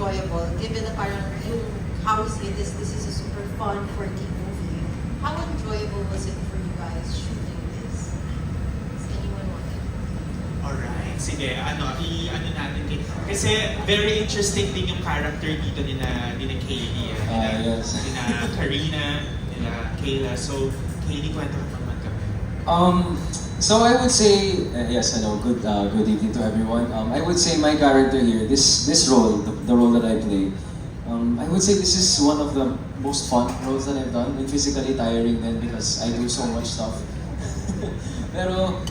enjoyable, given na parang yung how we say this is a super fun, quirky movie. How enjoyable was it for you guys shooting this? Does anyone want to? Alright, sige, i-ano natin din. Kasi very interesting din yung character dito nila Kaylee, Yes. nila Karina, nila Kayla. So, Kaylee, kwento ka naman kami. So I would say, yes, hello, good evening to everyone. I would say my character here, this role, the role that I play, I would say this is one of the most fun roles that I've done. And physically tiring then because I do so much stuff. Pero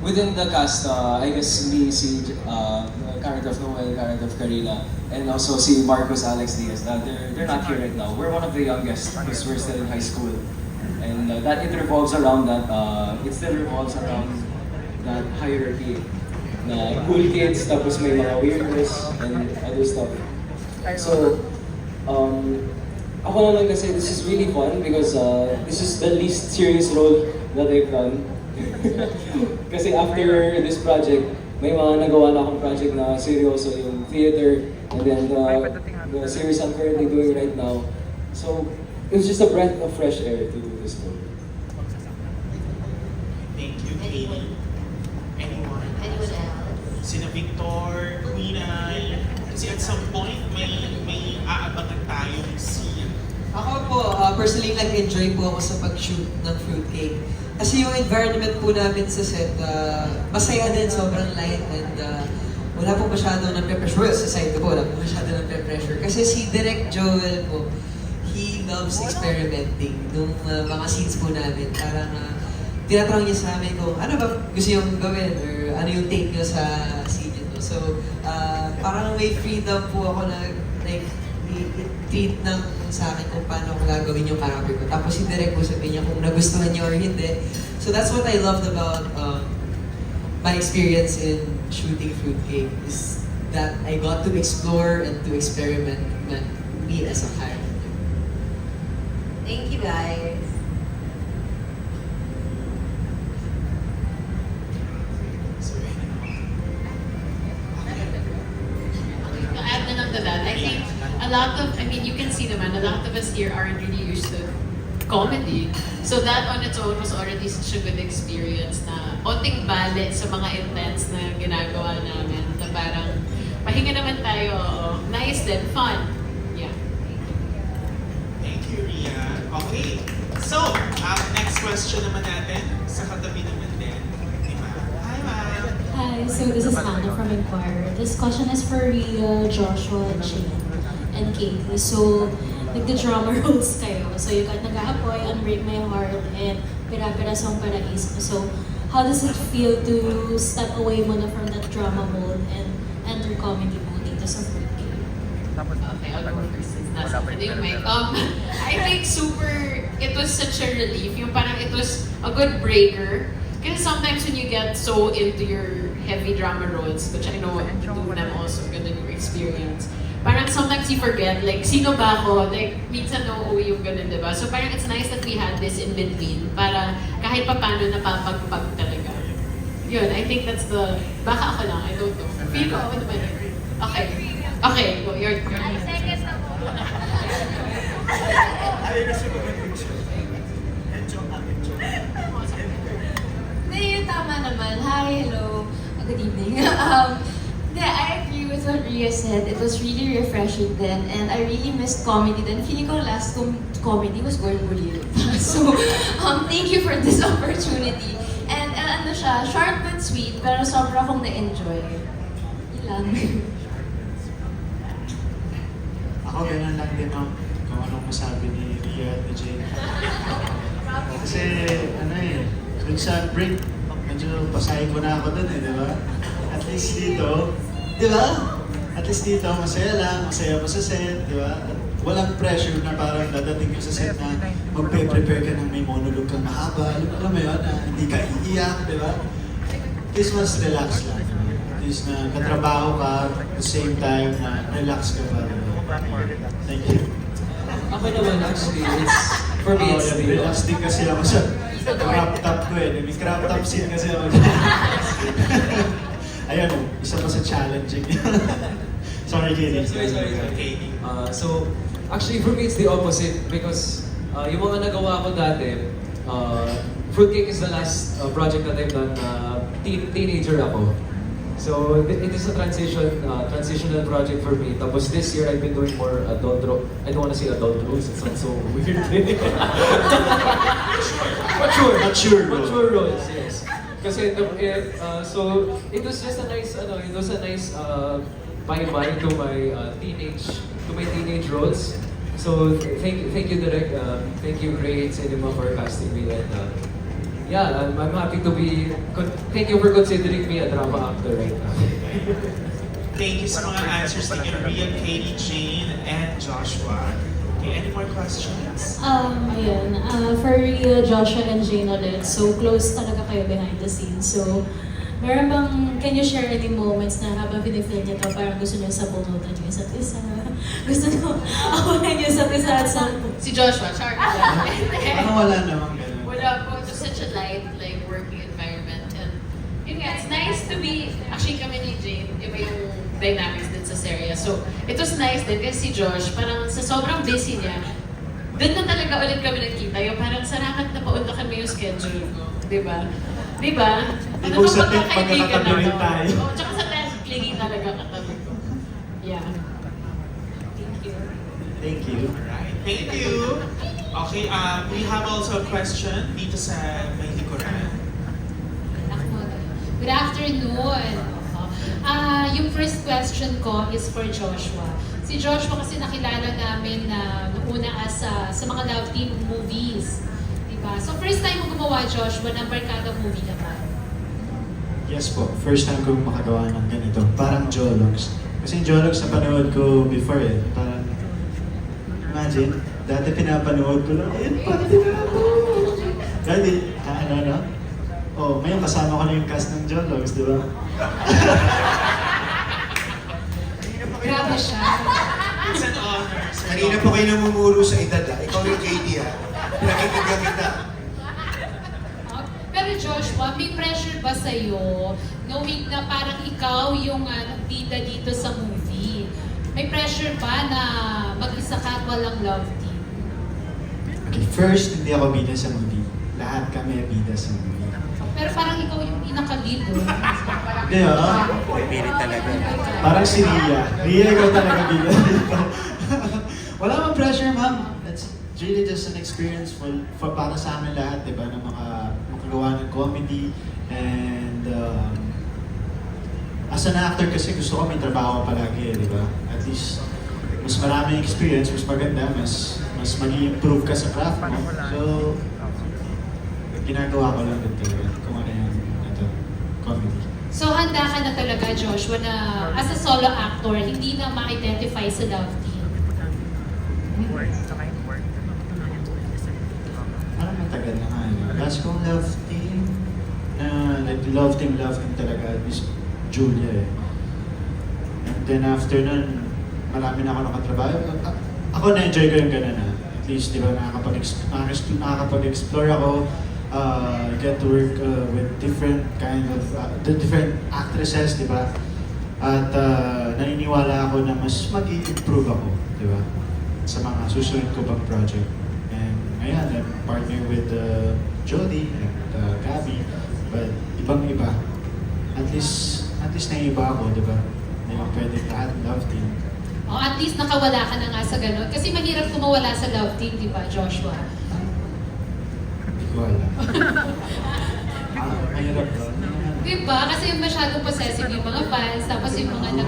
within the cast, I guess me, si character of Noel, character of Karina, and also si Marcos Alex Diaz, they're not here right now. We're one of the youngest because we're still in high school. And that it revolves around that, it still revolves around that hierarchy. Na cool kids, tapos may mga weirdness and other stuff. So, ako naman kasi this is really fun because this is the least serious role that I've done. Kasi after this project, may mga nagawa na akong project na seryoso, yung theater, and then the series I'm currently doing right now. So, it was just a breath of fresh air to do this role. Thank you, Kaylee. Anyone? Anyone else? Sina Victor, Quinay. Kasi at some point, may aabangan tayong scene. Ako po, personally nag-enjoy po ako sa pag-shoot ng Fruitcake. Kasi yung environment po namin sa set, masaya din, sobrang light, and wala po masyado ng pressure. Well, sa side ko po, wala po masyado ng pressure. Kasi si Direk Joel po, he loves experimenting nung mga scenes po namin. Parang tinatanong niya sa amin kung ano ba gusto yung gawin or ano yung take niyo sa scene nyo. So, parang may freedom po ako na like, i-treat ng sa akin kung paano ko gagawin yung character ko. Tapos si Direk po sabihin niya kung nagustuhan niya or hindi. So that's what I loved about my experience in shooting Fruitcake is that I got to explore and to experiment me as a character. Thank you guys. To add na lang to that, I think you can see naman, a lot of us here aren't really used to comedy. So that on its own was already such a good experience na onting bale sa mga intense na ginagawa namin. Na parang, pahinga naman tayo, nice then fun. Yeah. Thank you, Ria. Okay. So, next question naman natin. Sa katabi naman din. Di ba? Hi, ma'am. Hi, so this is Hannah from Inquirer. This question is for Ria, Joshua, and Shane, and Katie. So, nagda-drama roles kayo. So, you got Nag-Aapoy, Unbreak My Heart, and Pira-Pirasong Paraiso. So, how does it feel to step away muna from that drama mode and enter comedy mode dito sa Fruitcake? Okay, I'll go first since nasa pwede yung mic. I think it was such a relief. Yung parang it was a good breaker. Kasi sometimes when you get so into your heavy drama roles, which I know do them also, ganun yung experience, parang sometimes you forget, like, sino ba ako? Like, minsan nauuwi yung ganun, diba? So parang it's nice that we had this in between para kahit pa paano napapagpag talaga. Yun, I think that's baka ako lang, I don't know. Feel ko ako naman. Okay. Okay, go, your turn. Second na po. Hindi, tama naman. Hi, hello. Good evening. I agree with what Ria said. It was really refreshing then, and I really missed comedy then. Feeling ko last comedy was Gordon Bolillo. So, thank you for this opportunity. And ano siya, short but sweet, pero sobra akong na-enjoy. Yun lang. Ako ganun lang din kung anong masabi ni Ria at ni Jane. Kasi dun sa break, medyo pasahin ko na ako dun di ba? At least dito, di ba? At least dito, masaya lang, masaya mo sa set, di ba? At walang pressure na parang dadating ka sa set na magpe-prepare ka ng may monologue kang mahaba. Alam mo yun, na hindi ka iiyak, di ba? This was relax lang. This na katrabaho ka, at the same time na relax ka pa. Thank you. Ako naman actually, for me it's relax din kasi ako sa crop top ko eh. May crop top scene kasi ako. Ayan, isa pa sa challenging. Sorry, Katie. Sorry. Okay. So, actually for me it's the opposite because yung mga nagawa ko dati, Fruitcake is the last project that I've done. Teenager ako. So it is a transitional project for me. Tapos this year I've been doing more adult role. I don't want to say adult roles. It sounds so weird. Mature roles, yes. Kasi so it was just a nice bye-bye to my teenage roles. So thank you Direk, thank you Great Cinema for casting me and yeah, I'm happy to be. Thank you for considering me a drama actor right now. Thank you sa mga answers ni Rhea, Katie, Jane, and Joshua. Okay, any more questions? Ayun, for Rhea, Joshua, and Jane ulit, so close talaga kayo behind the scenes. So, meron bang, can you share any moments na habang pinifilm niyo to, parang gusto niyo sabunutan niyo isa't isa? Gusto niyo awalan niyo isa't isa at sa... Si Joshua, char. Parang wala namang ganun. Wala po. It was such a light, like, working environment. And yun nga, it's nice to be, actually kami ni Jane, iba yung dynamics din sa serya. So, it was nice din kasi si Josh, parang sa sobrang busy niya, doon na talaga ulit kami nagkita. Yung parang sarakat na paunta kami yung schedule ko. Diba? Diba? Ano Ibig ba sabihin, pagkakaibigan magkakatabi rin na tayo. to? Oh, tsaka sa test, clingy talaga katabi ko. Yeah. Thank you. Thank you. Alright, thank you. Okay, we have also a question dito sa may likuran. Good afternoon. Yung first question ko is for Joshua. Si Joshua kasi nakilala namin na noong una sa mga Love Team movies. Diba? So first time mo gumawa, Joshua, ng barkada movie naman. Yes po, first time ko makagawa ng ganito. Parang Jologs. Kasi yung Jologs na panood ko before eh. Parang, imagine, dati pinapanood ko lang, ayun pa, dati, ano? Oh, ngayon kasama ko na yung cast ng Jologs, di ba? Grabe siya. It's an honor. Sir Kanina po kayo namumuro sa edad Ikaw yung Katie Pinakikita kita. Pero Joshua, may pressure ba sa'yo knowing na parang ikaw yung bida dito sa movie? May pressure ba na mag-isa ka at walang love team? Okay, first, hindi ako bida sa movie. Lahat kami bida sa movie. Pero parang ikaw yung pinaka-lead doon. Hindi ah. Parang si Rhea. Rhea, ikaw talaga bida dito. Wala mang pressure, ma'am. It's really just an experience for para sa amin lahat, di ba? Na makagawa ng comedy. And as an actor kasi gusto ko may trabaho palagi, di ba? At least, mas maraming experience, mas maganda, mas mag-i-improve ka sa craft mo. So, ginagawa ko lang din talaga kung ano yung comedy. So handa ka na talaga, Joshua, na as a solo actor, hindi na ma-identify sa love team. Parang matagal na nga yun. Last kong love team, na like love team talaga is Julia eh. And then after nun, marami na ako nakatrabaho. Ako na-enjoy ko yung ganun na. At least, di ba, nakakapag-explore ako, get to work with different kind of, different actresses, di ba? At naniniwala ako na mas mag-i-improve ako, di ba? Sa mga susunod ko pang project. And ngayon, I'm partner with Jody and Gabby, but ibang-iba. At least naiiba ako, di ba? Hindi mo pwede lahat love team. O at least nakawala ka na nga sa ganun. Kasi mahirap kumawala sa love team, di ba, Joshua? Hindi ko alam. Mahirap ba? Di ba? Kasi masyadong possessive yung mga fans, tapos yung mga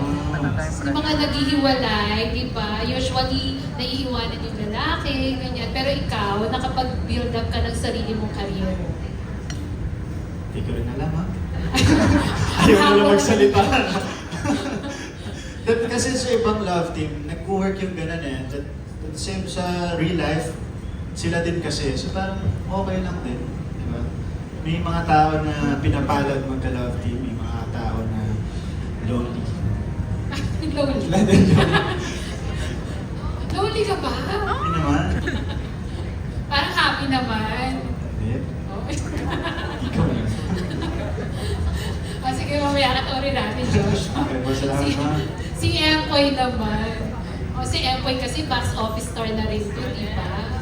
naghihiwalay, di ba? Usually, naiiwanan yung lalaki, ganyan. Pero ikaw, nakapag-build up ka ng sarili mong career. Hindi ko rin alam, ha? Ayaw mo lang magsalita. Kasi sa ibang love team, nag-work yung ganun eh. At same sa real life, sila din kasi. So parang okay lang din. Di ba? May mga tao na pinapalad magka-love team. May mga tao na lonely. Lonely. Lonely ka ba? Hindi naman. Parang happy naman. Hindi. Oh. Ikaw lang. Sige, mamaya ka natin, Josh. Okay, salamat, ma'am. Si Empoy naman. O, si Empoy kasi box office star na rin to, di ba?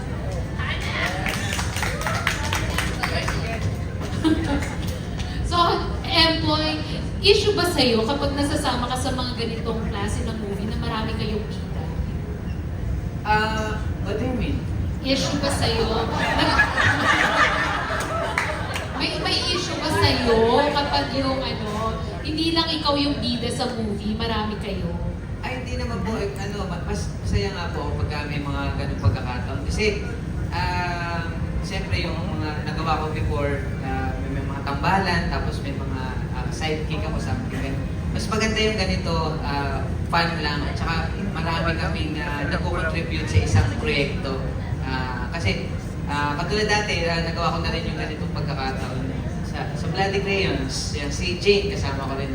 So, Empoy, issue ba sa'yo kapag nasasama ka sa mga ganitong klase ng movie na marami kayong bida? What do you mean? Issue ba sa'yo? May issue ba sa'yo kapag yung hindi lang ikaw yung bida sa movie, marami kayo? Ay, hindi naman po, mas masaya nga po pagka may mga ganung pagkakataon. Kasi, siyempre yung mga nagawa ko before, may mga tambalan, tapos may mga sidekick ako sa akin. Mas maganda yung ganito, fun lang, at saka marami kaming nagko-contribute sa isang proyekto. Kasi, katulad dati, nagawa ko na rin yung ganitong pagkakataon. Sa Bloody Crayons, yan, si Jane kasama ko rin.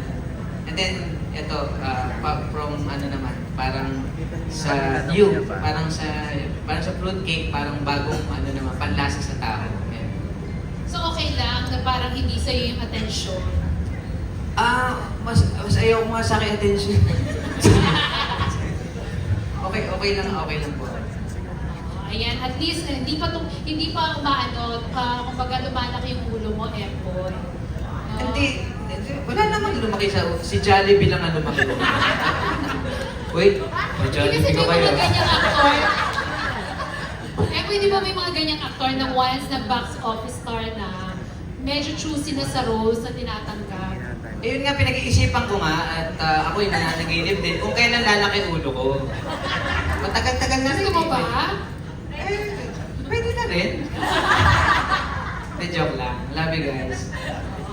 And then, ito, from naman, parang sa You, parang sa fruitcake, parang bagong naman, panlasa sa tao. Yan. So okay lang na parang hindi sa'yo yung atensyon? Mas ayaw ko nga sa akin attention. okay lang po. Ayan, at least hindi pa kumbaga lumalaki yung ulo mo, Empoy. Hindi, wala naman lumaki si Jollibee lang ang lumaki. Wait, si Jollibee Kasi ko may kayo. mga ganyang aktor. Empoy, di ba may mga ganyang aktor na once na box office star na medyo choosy na sa roles na tinatanggap? Yun nga, pinag-iisipan ko nga at ako'y nananaginip din kung kailan lalaki ulo ko. Matagal-tagal na rin. Gusto mo ba? Pwede na rin. Joke lang. Love you guys.